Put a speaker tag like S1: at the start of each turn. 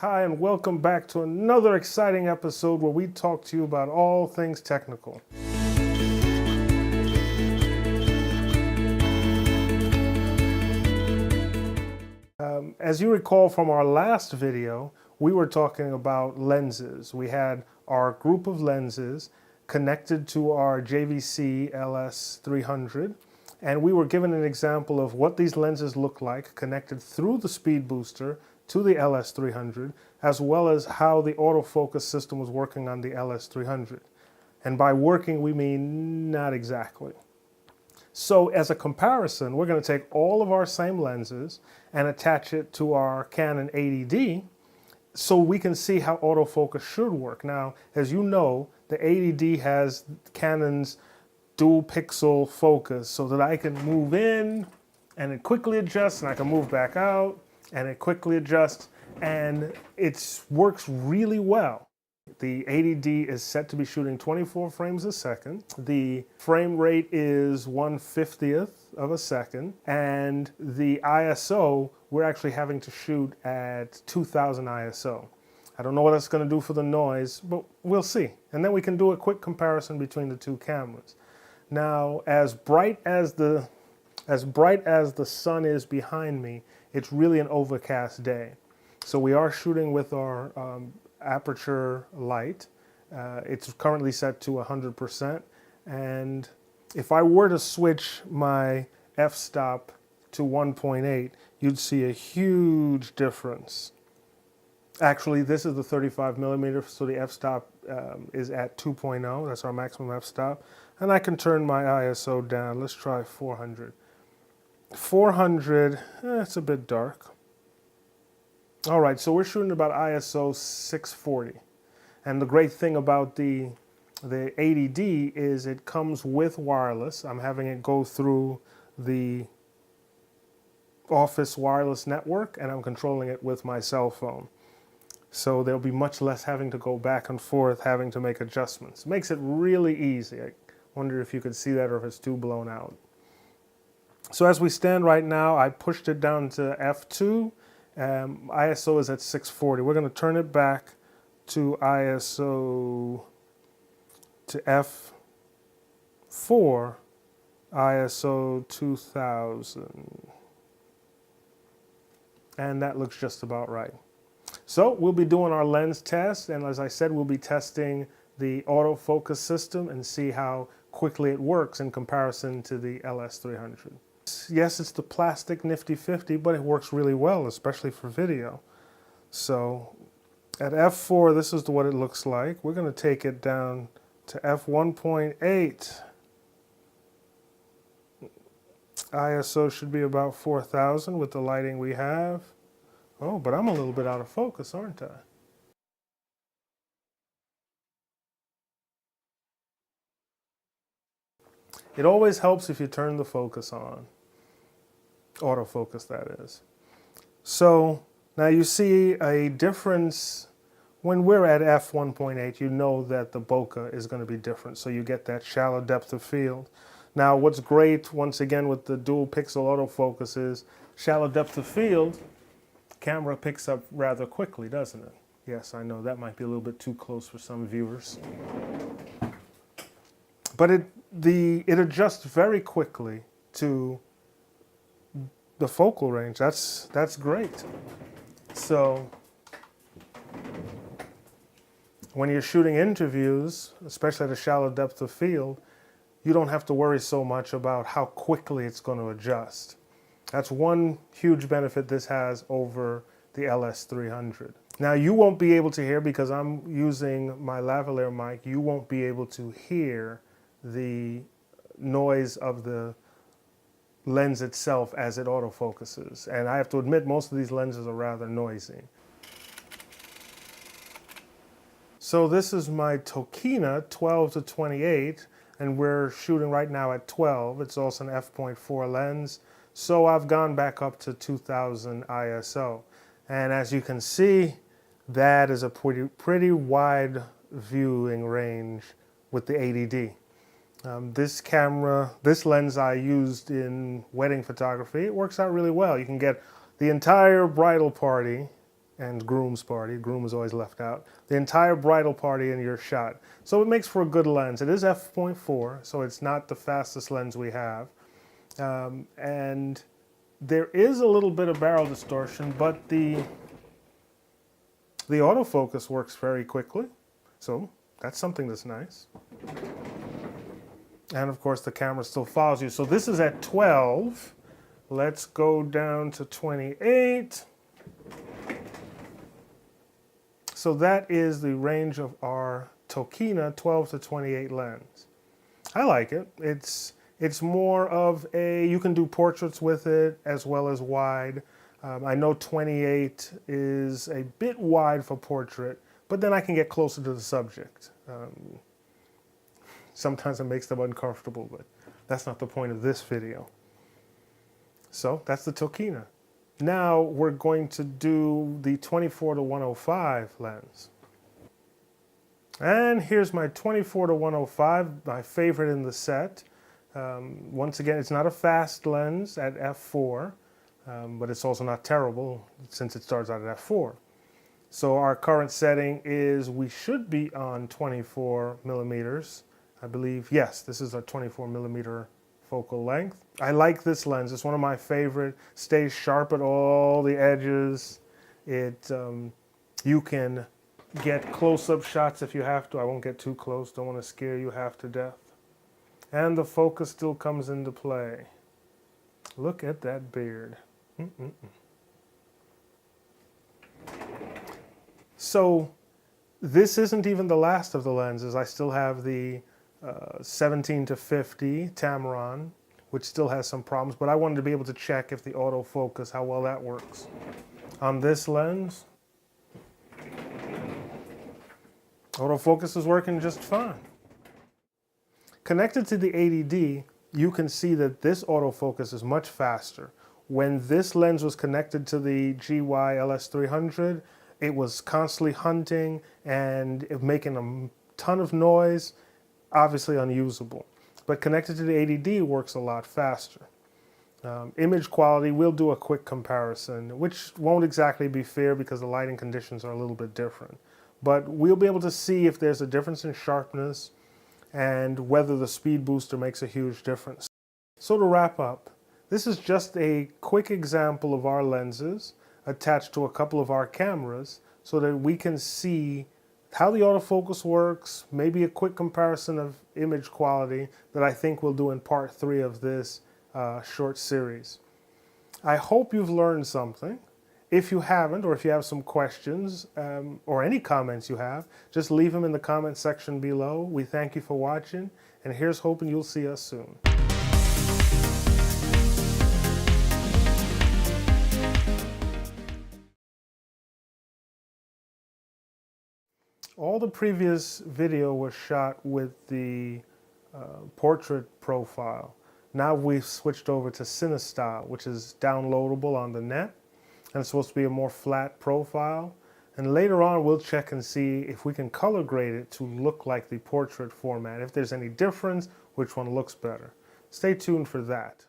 S1: Hi, and welcome back to another exciting episode where we talk to you about all things technical. As you recall from our last video, we were talking about lenses. We had our group of lenses connected to our JVC LS300, and we were given an example of what these lenses look like connected through the speed booster to the LS300, as well as how the autofocus system was working on the LS300. And by working, we mean not exactly. So as a comparison, we're going to take all of our same lenses and attach it to our Canon 80D so we can see how autofocus should work. Now, as you know, the 80D has Canon's dual pixel focus so that I can move in and it quickly adjusts, and I can move back out and it quickly adjusts, and it works really well. The 80D is set to be shooting 24 frames a second. The frame rate is 1/50th of a second, and the ISO, we're actually having to shoot at 2000 ISO. I don't know what that's going to do for the noise, but we'll see. And then we can do a quick comparison between the two cameras. Now, as bright as the sun is behind me, it's really an overcast day. So we are shooting with our Aputure light. It's currently set to 100%, and if I were to switch my f-stop to 1.8, you'd see a huge difference. Actually, this is the 35mm, so the f-stop is at 2.0. That's our maximum f-stop, and I can turn my ISO down. Let's try 400. 400, it's a bit dark. All right, so we're shooting about ISO 640. And the great thing about the 80D is it comes with wireless. I'm having it go through the office wireless network, and I'm controlling it with my cell phone. So there'll be much less having to go back and forth, having to make adjustments. It makes it really easy. I wonder if you could see that or if it's too blown out. So as we stand right now, I pushed it down to f2. ISO is at 640. We're going to turn it back to ISO to f4, ISO 2000. And that looks just about right. So we'll be doing our lens test, and as I said, we'll be testing the autofocus system and see how quickly it works in comparison to the LS300. Yes, it's the plastic Nifty 50, but it works really well, especially for video. So at f4, this is what it looks like. We're going to take it down to f1.8. ISO should be about 4000 with the lighting we have. Oh, but I'm a little bit out of focus, aren't I? It always helps if you turn the focus on. Autofocus, that is. So now you see a difference when we're at f1.8. You know that the bokeh is going to be different, so you get that shallow depth of field. Now what's great once again with the dual pixel autofocus is shallow depth of field, camera picks up rather quickly, doesn't it? Yes, I know that might be a little bit too close for some viewers, but it adjusts very quickly to the focal range. That's great. So when you're shooting interviews, especially at a shallow depth of field, you don't have to worry so much about how quickly it's going to adjust. That's one huge benefit this has over the LS300. Now you won't be able to hear, because I'm using my lavalier mic, you won't be able to hear the noise of the lens itself as it autofocuses. And I have to admit, most of these lenses are rather noisy. So this is my Tokina 12 to 28, and we're shooting right now at 12. It's also an f.4 lens. So I've gone back up to 2000 ISO. And as you can see, that is a pretty wide viewing range with the 80D. This lens I used in wedding photography, it works out really well. You can get the entire bridal party and groom's party. Groom is always left out. The entire bridal party in your shot. So it makes for a good lens. It is f.4, so it's not the fastest lens we have. And there is a little bit of barrel distortion, but the autofocus works very quickly. So that's something that's nice. And of course the camera still follows you. So this is at 12. Let's go down to 28. So that is the range of our Tokina 12 to 28 lens. I like it. It's more of a, you can do portraits with it as well as wide. I know 28 is a bit wide for portrait, but then I can get closer to the subject. Sometimes it makes them uncomfortable, but that's not the point of this video. So that's the Tokina. Now we're going to do the 24 to 105 lens. And here's my 24 to 105, my favorite in the set. Once again, it's not a fast lens at f4, but it's also not terrible since it starts out at f4. So our current setting is we should be on 24 millimeters. I believe, yes, this is a 24 millimeter focal length. I like this lens. It's one of my favorite. Stays sharp at all the edges. You can get close-up shots if you have to. I won't get too close. Don't want to scare you half to death. And the focus still comes into play. Look at that beard. So this isn't even the last of the lenses. I still have the 17 to 50 Tamron, which still has some problems, but I wanted to be able to check if the autofocus, how well that works. On this lens, autofocus is working just fine. Connected to the 80D, you can see that this autofocus is much faster. When this lens was connected to the GY LS300, it was constantly hunting and making a ton of noise, obviously unusable. But connected to the 80D works a lot faster. Image quality, we'll do a quick comparison, which won't exactly be fair because the lighting conditions are a little bit different. But we'll be able to see if there's a difference in sharpness and whether the speed booster makes a huge difference. So to wrap up, this is just a quick example of our lenses attached to a couple of our cameras so that we can see how the autofocus works, maybe a quick comparison of image quality that I think we'll do in part 3 of this short series. I hope you've learned something. If you haven't, or if you have some questions or any comments you have, just leave them in the comment section below. We thank you for watching, and here's hoping you'll see us soon. All the previous video was shot with the portrait profile. Now we've switched over to CineStyle, which is downloadable on the net, and it's supposed to be a more flat profile. And later on we'll check and see if we can color grade it to look like the portrait format. If there's any difference, which one looks better. Stay tuned for that.